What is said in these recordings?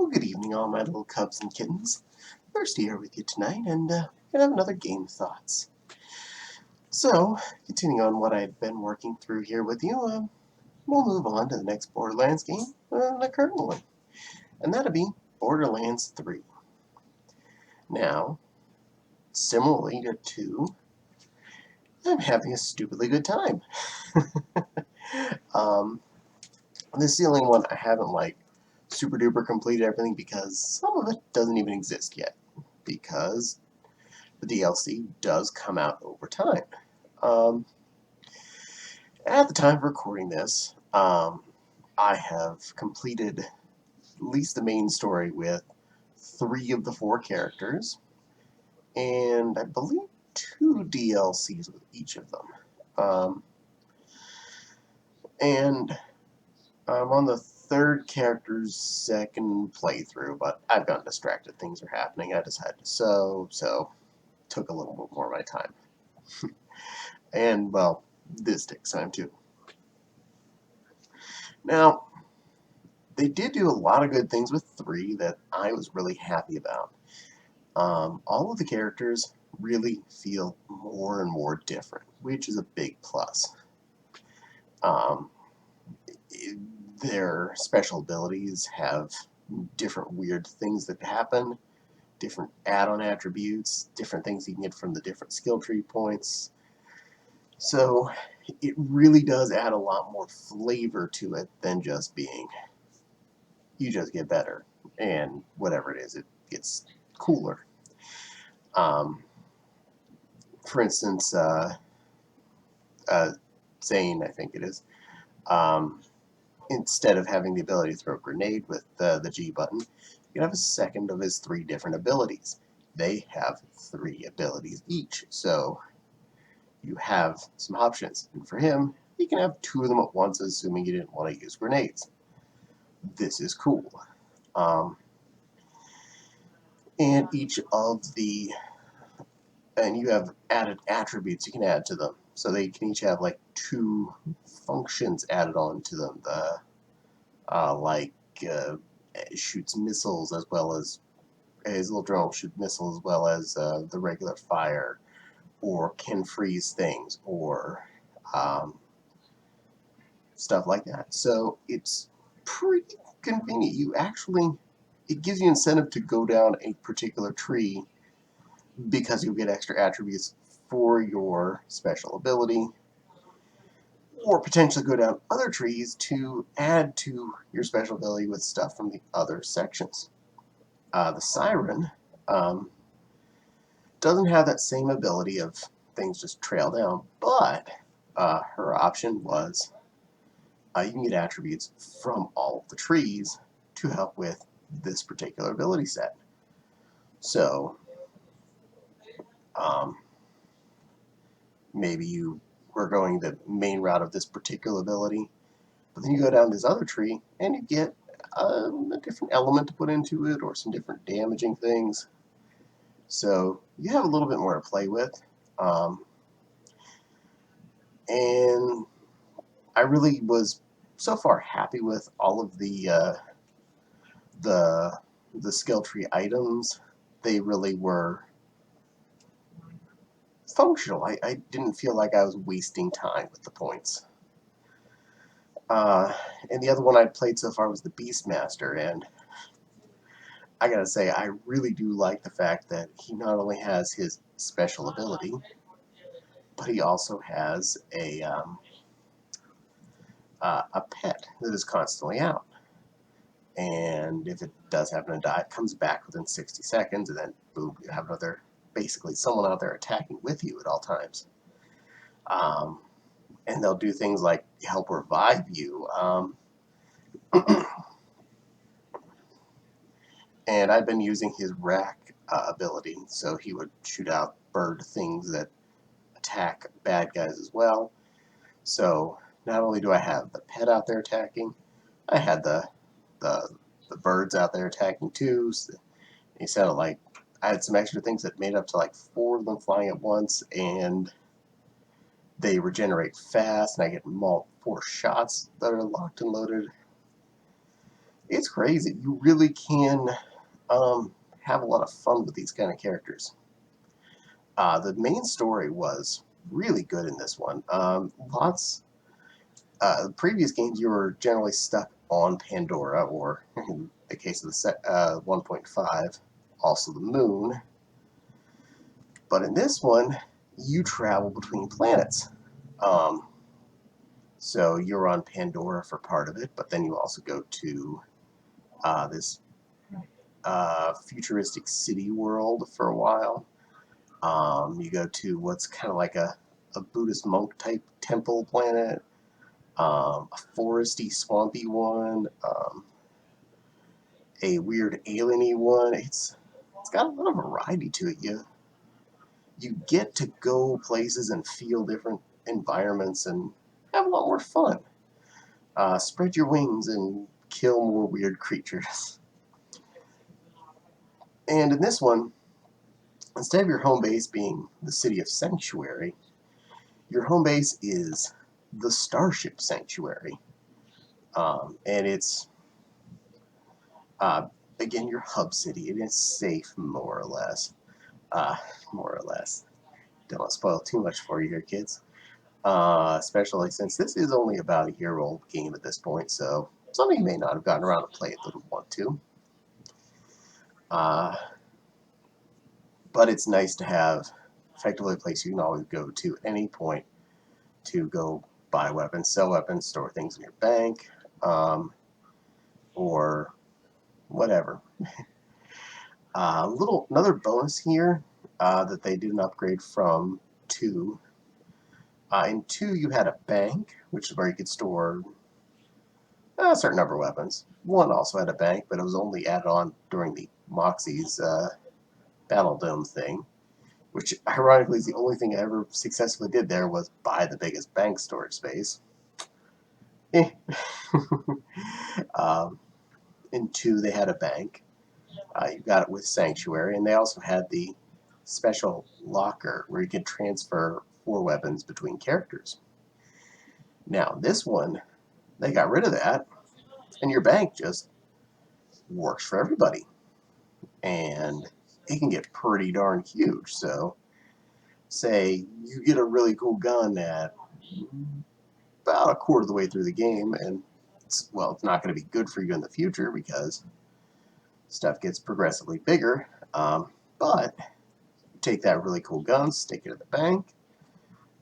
Well, good evening, all my little cubs and kittens. Bursty here with you tonight, and gonna have another game thoughts. So, continuing on what I've been working through here with you, we'll move on to the next Borderlands game, the current one, and that'll be Borderlands 3. Now, similarly to 2, I'm having a stupidly good time. um, this is the only one I haven't super duper completed everything because some of it doesn't even exist yet because the DLC does come out over time. Um, at the time of recording this, I have completed at least the main story with 3 of the 4 characters, and I believe 2 DLCs with each of them. And I'm on the 3rd character's 2nd playthrough, but I've gotten distracted. Things are happening. I decided to so took a little bit more of my time. And, well, this takes time too. Now, they did do a lot of good things with 3 that I was really happy about. All of the characters really feel more and more different, which is a big plus. Um, their special abilities have different weird things that happen, different add-on attributes, different things you can get from the different skill tree points. So it really does add a lot more flavor to it than just being you just get better, and whatever it is, it gets cooler. For instance, Zane, I think it is, instead of having the ability to throw a grenade with the G button, you can have a second of his 3 different abilities. They have 3 abilities each, so you have some options. And for him, he can have 2 of them at once, assuming he didn't want to use grenades. This is cool. And each of the and you have added attributes you can add to them. So they can each have like 2 functions added on to them. The shoots missiles as well as his little drone will shoot missiles as well as the regular fire, or can freeze things, or stuff like that. So it's pretty convenient. It gives you incentive to go down a particular tree because you get extra attributes for your special ability, or potentially go down other trees to add to your special ability with stuff from the other sections. The Siren doesn't have that same ability of things just trail down, but her option was you can get attributes from all of the trees to help with this particular ability set. So maybe you were going the main route of this particular ability, but then you go down this other tree and you get a different element to put into it, or some different damaging things. So you have a little bit more to play with. And I really was so far happy with all of the skill tree items. They really were functional. I didn't feel like I was wasting time with the points. And the other one I'd played so far was the Beastmaster, and I gotta say, I really do like the fact that he not only has his special ability, but he also has a pet that is constantly out. And if it does happen to die, it comes back within 60 seconds, and then boom, you have basically someone out there attacking with you at all times. And they'll do things like help revive you. And I've been using his rack ability, so he would shoot out bird things that attack bad guys as well. So not only do I have the pet out there attacking, I had the birds out there attacking too. So he said I had some extra things that made up to 4 of them flying at once, and they regenerate fast, and I get 4 shots that are locked and loaded. It's crazy. You really can have a lot of fun with these kind of characters. The main story was really good in this one. The previous games you were generally stuck on Pandora, or in the case of the 1.5, also the moon. But in this one, you travel between planets. Um, so you're on Pandora for part of it, but then you also go to this futuristic city world for a while. You go to what's kind of like a Buddhist monk type temple planet, a foresty, swampy one, a weird alieny one. It's got a lot of variety to it. You get to go places and feel different environments and have a lot more fun. Spread your wings and kill more weird creatures. And in this one, instead of your home base being the city of Sanctuary, your home base is the Starship Sanctuary. And it's, again, your hub city. It is safe, more or less. More or less. Don't want to spoil too much for you here, kids. Especially since this is only about a year-old game at this point, so some of you may not have gotten around to play it, didn't want to. But it's nice to have effectively a place you can always go to at any point to go buy weapons, sell weapons, store things in your bank, or whatever. Another bonus here that they did an upgrade from 2. In 2, you had a bank, which is where you could store a certain number of weapons. 1 also had a bank, but it was only added on during the Moxie's Battle Dome thing, which ironically is the only thing I ever successfully did there was buy the biggest bank storage space. In 2, they had a bank. You got it with Sanctuary, and they also had the special locker where you could transfer 4 weapons between characters. Now, this one, they got rid of that, and your bank just works for everybody. And it can get pretty darn huge. So, say you get a really cool gun at about a quarter of the way through the game, and it's not going to be good for you in the future because stuff gets progressively bigger. But you take that really cool gun, stick it in the bank,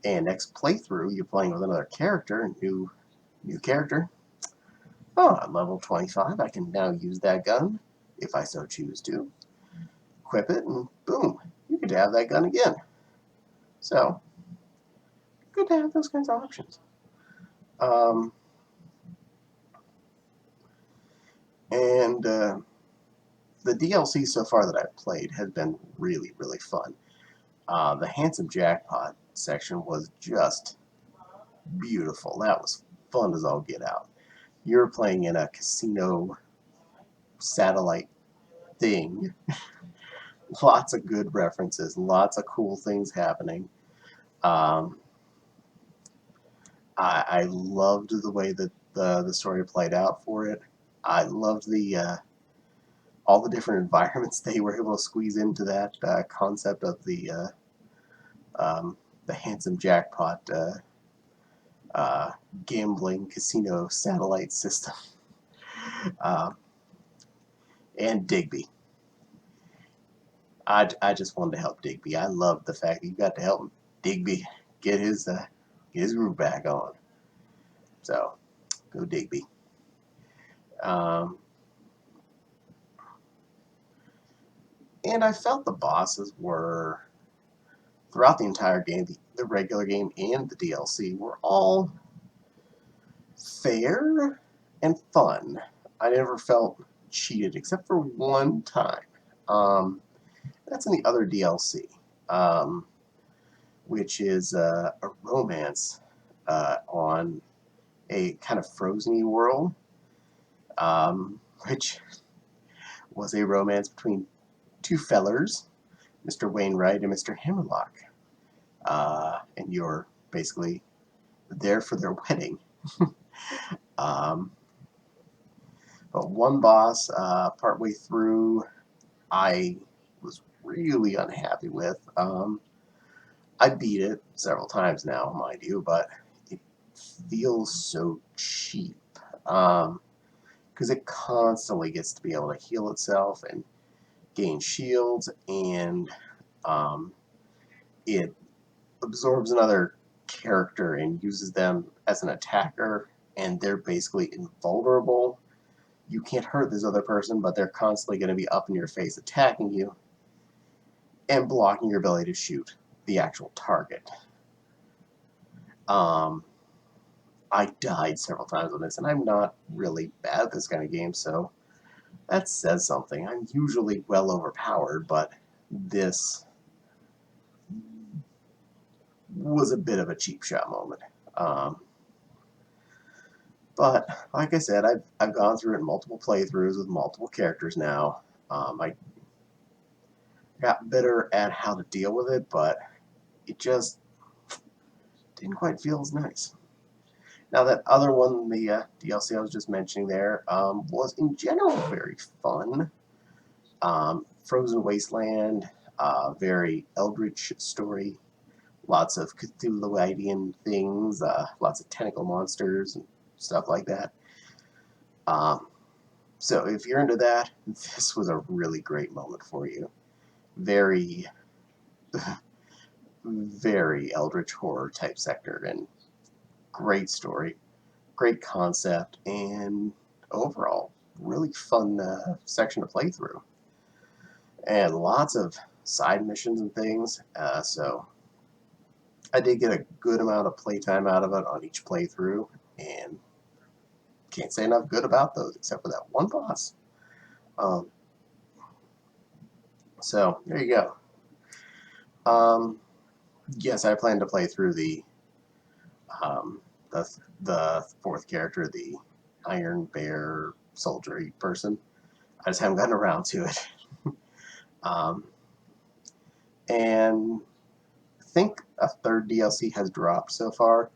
and next playthrough you're playing with another character, new character. Oh, I'm level 25. I can now use that gun if I so choose to. Equip it, and boom, you get to have that gun again. So, good to have those kinds of options. And the DLC so far that I've played has been really, really fun. The Handsome Jackpot section was just beautiful. That was fun as all get out. You're playing in a casino satellite thing. Lots of good references, lots of cool things happening. I loved the way that the story played out for it. I loved all the different environments they were able to squeeze into that concept of the Handsome Jackpot gambling casino satellite system. And Digby. I just wanted to help Digby. I loved the fact that you got to help Digby get his groove back on. So, go Digby. And I felt the bosses were, throughout the entire game, the regular game and the DLC, were all fair and fun. I never felt cheated except for one time. That's in the other DLC, which is a romance on a kind of frozen-y world, which was a romance between 2 fellers, Mr. Wainwright and Mr. Hammerlock. And you're basically there for their wedding. But one boss, partway through, I was really unhappy with. I beat it several times now, mind you, but it feels so cheap. Because it constantly gets to be able to heal itself and gain shields, and um, it absorbs another character and uses them as an attacker, and they're basically invulnerable. You can't hurt this other person, but they're constantly going to be up in your face attacking you and blocking your ability to shoot the actual target. Um, I died several times on this, and I'm not really bad at this kind of game, so that says something. I'm usually well overpowered, but this was a bit of a cheap shot moment. But like I said, I've gone through it in multiple playthroughs with multiple characters now. I got better at how to deal with it, but it just didn't quite feel as nice. Now that other one, the DLC I was just mentioning there, was in general very fun. Frozen Wasteland, very eldritch story, lots of Cthulhuidian things, lots of tentacle monsters and stuff like that. So if you're into that, this was a really great moment for you. Very, very eldritch horror type sector, and great story, great concept, and overall really fun section to play through. And lots of side missions and things. So I did get a good amount of playtime out of it on each playthrough, and can't say enough good about those except for that one boss. Um, so there you go. Yes, I plan to play through um, the fourth character, the Iron Bear soldiery person. I just haven't gotten around to it. um, and I think a third DLC has dropped so far.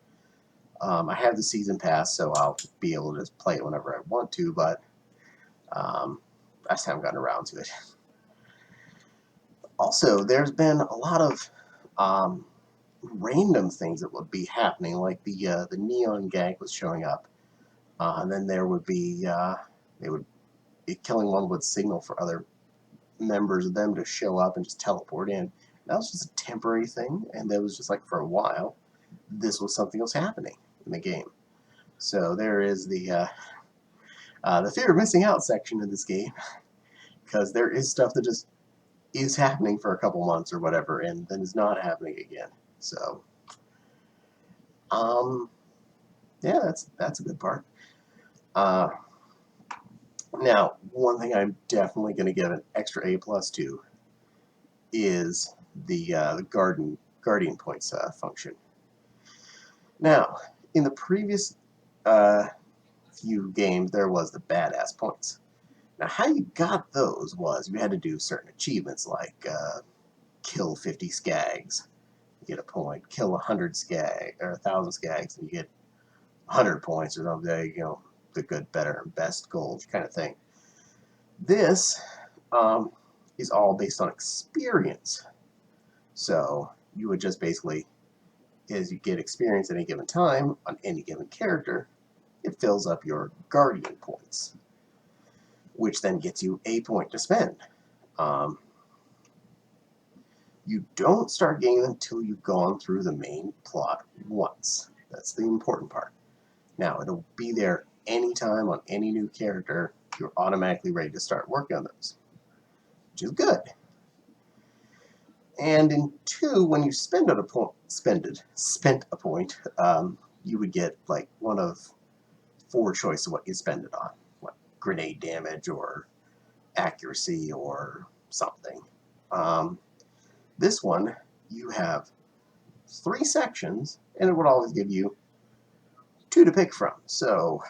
I have the season pass, so I'll be able to just play it whenever I want to, but I just haven't gotten around to it. Also, there's been a lot of random things that would be happening, like the Neon Gang was showing up, and then there would be killing one would signal for other members of them to show up and just teleport in. That was just a temporary thing, and that was just like for a while. This was something else happening in the game. So there is the fear of missing out section in this game, because there is stuff that just is happening for a couple months or whatever, and then is not happening again. So, yeah, that's a good part. Uh, Now, one thing I'm definitely going to give an extra A+ to is the guardian points function. Now, in the previous few games, there was the badass points. Now, how you got those was you had to do certain achievements like kill 50 skags, you get a point. Kill 100 skag or 1,000 skags, and you get 100 points or something. You know, the good, better, and best gold kind of thing. This is all based on experience. So you would just basically, as you get experience at any given time on any given character, it fills up your guardian points, which then gets you a point to spend. You don't start getting them until you've gone through the main plot once. That's the important part. Now, it'll be there anytime on any new character. You're automatically ready to start working on those, which is good. And in 2, when you spent a point, you would get like one of 4 choices of what you spend it on. What, grenade damage or accuracy or something. This one, you have 3 sections, and it would always give you 2 to pick from. So,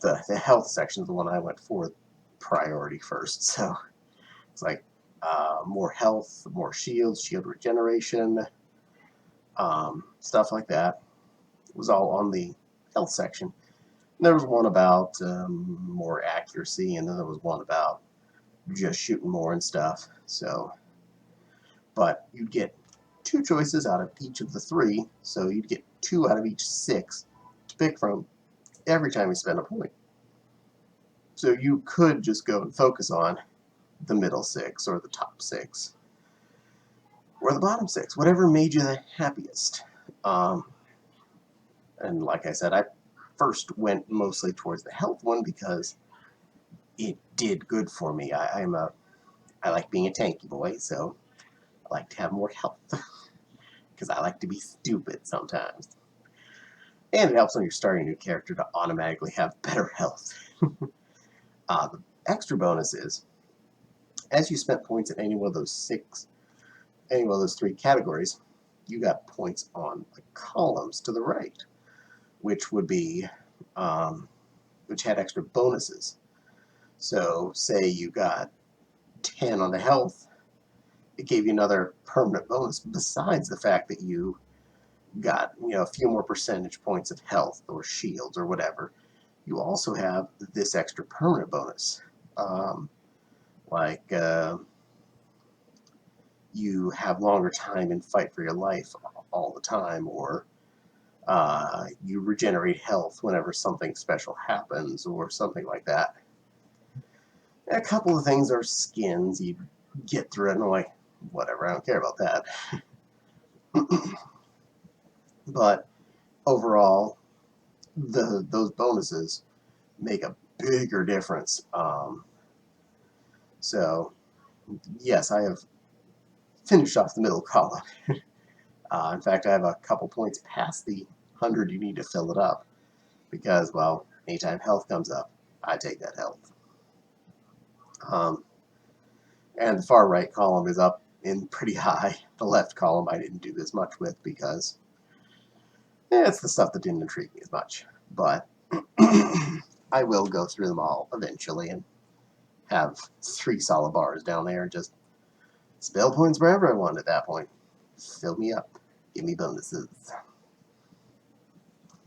the health section is the one I went for priority first. So it's like more health, more shields, shield regeneration, stuff like that. It was all on the health section. There was one about more accuracy, and then there was one about just shooting more and stuff. So, but you'd get 2 choices out of each of the 3, so you'd get 2 out of each 6 to pick from every time you spend a point. So you could just go and focus on the middle 6 or the top 6 or the bottom 6, whatever made you the happiest. And like I said, I first went mostly towards the health one because it did good for me. I like being a tanky boy, so I like to have more health because I like to be stupid sometimes. And it helps when you're starting a new character to automatically have better health. The extra bonus is, as you spent points in any one of those 3 categories, you got points on the columns to the right, which would be, which had extra bonuses. So, say you got 10 on the health, it gave you another permanent bonus besides the fact that you got, a few more percentage points of health or shields or whatever. You also have this extra permanent bonus. Like you have longer time and fight for your life all the time, or you regenerate health whenever something special happens, or something like that. And a couple of things are skins. You get through it and I'm like, whatever, I don't care about that. But overall, those bonuses make a bigger difference. So, yes, I have finished off the middle column. In fact, I have a couple points past the 100 you need to fill it up. Because, well, anytime health comes up, I take that health. And the far right column is up in pretty high. The left column I didn't do as much with because it's the stuff that didn't intrigue me as much. But I will go through them all eventually and have 3 solid bars down there and just spell points wherever I want at that point. Fill me up. Give me bonuses.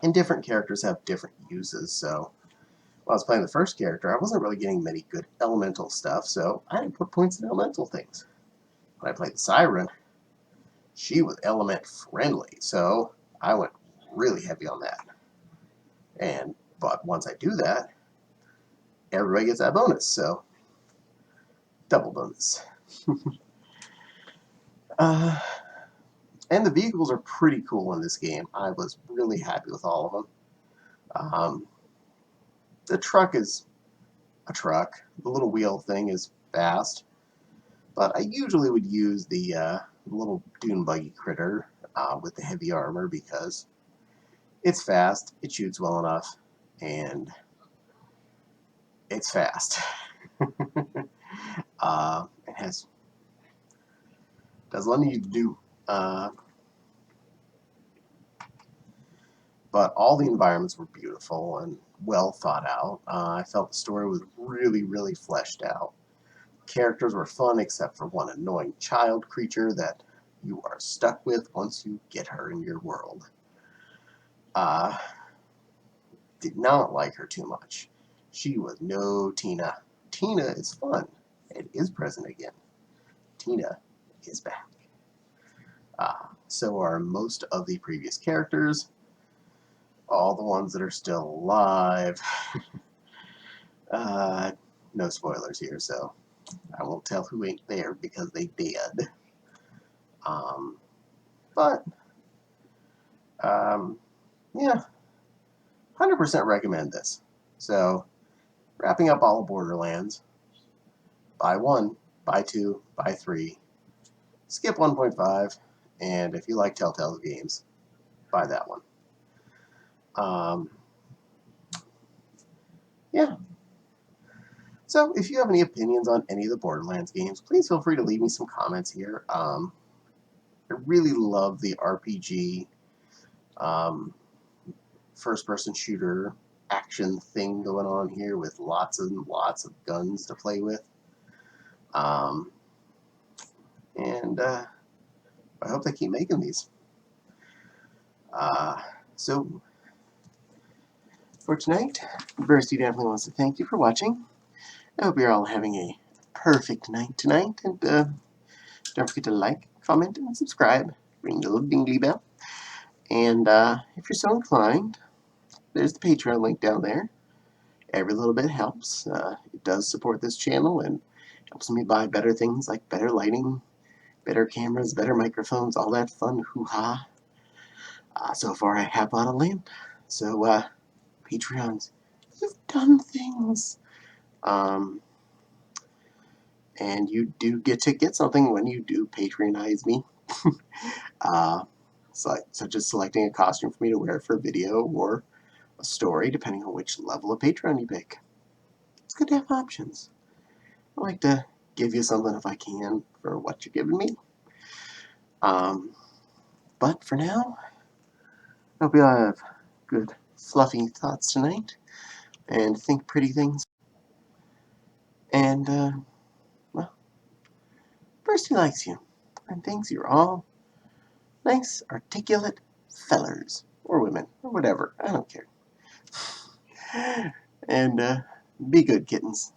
And different characters have different uses, so when I was playing the first character, I wasn't really getting many good elemental stuff, so I didn't put points in elemental things. When I played the Siren, she was element friendly, so I went really heavy on that. But once I do that, everybody gets that bonus, so double bonus. And the vehicles are pretty cool in this game. I was really happy with all of them. The truck is a truck. The little wheel thing is fast. But I usually would use the little dune buggy critter with the heavy armor because it's fast, it shoots well enough, and it's fast. It does what it needs to do. But all the environments were beautiful and well thought out. I felt the story was really, really fleshed out. Characters were fun except for one annoying child creature that you are stuck with once you get her in your world. Did not like her too much. She was no Tina. Tina is fun. It is present again. Tina is back. So are most of the previous characters. All the ones that are still alive. No spoilers here, so I won't tell who ain't there because they did. Yeah, 100% recommend this. So, wrapping up all of Borderlands. Buy 1, buy 2, buy 3. Skip 1.5, and if you like Telltale's games, buy that one. Yeah. So, if you have any opinions on any of the Borderlands games, please feel free to leave me some comments here. I really love the RPG, first-person shooter action thing going on here with lots and lots of guns to play with. And I hope they keep making these. So, for tonight. Bursty definitely wants to thank you for watching. I hope you're all having a perfect night tonight, and don't forget to like, comment, and subscribe. Ring the little dingly bell. And if you're so inclined, there's the Patreon link down there. Every little bit helps. It does support this channel and helps me buy better things like better lighting, better cameras, better microphones, all that fun hoo-ha. So far I have bought a lamp. So, Patreons, you've done things. And you do get to get something when you do Patreonize me. Such as selecting a costume for me to wear for a video or a story, depending on which level of Patreon you pick. It's good to have options. I like to give you something if I can for what you're giving me. But for now, I hope you all have good, fluffy thoughts tonight and think pretty things. And, well, Bursty likes you and thinks you're all nice, articulate fellers or women or whatever. I don't care. And, be good, kittens.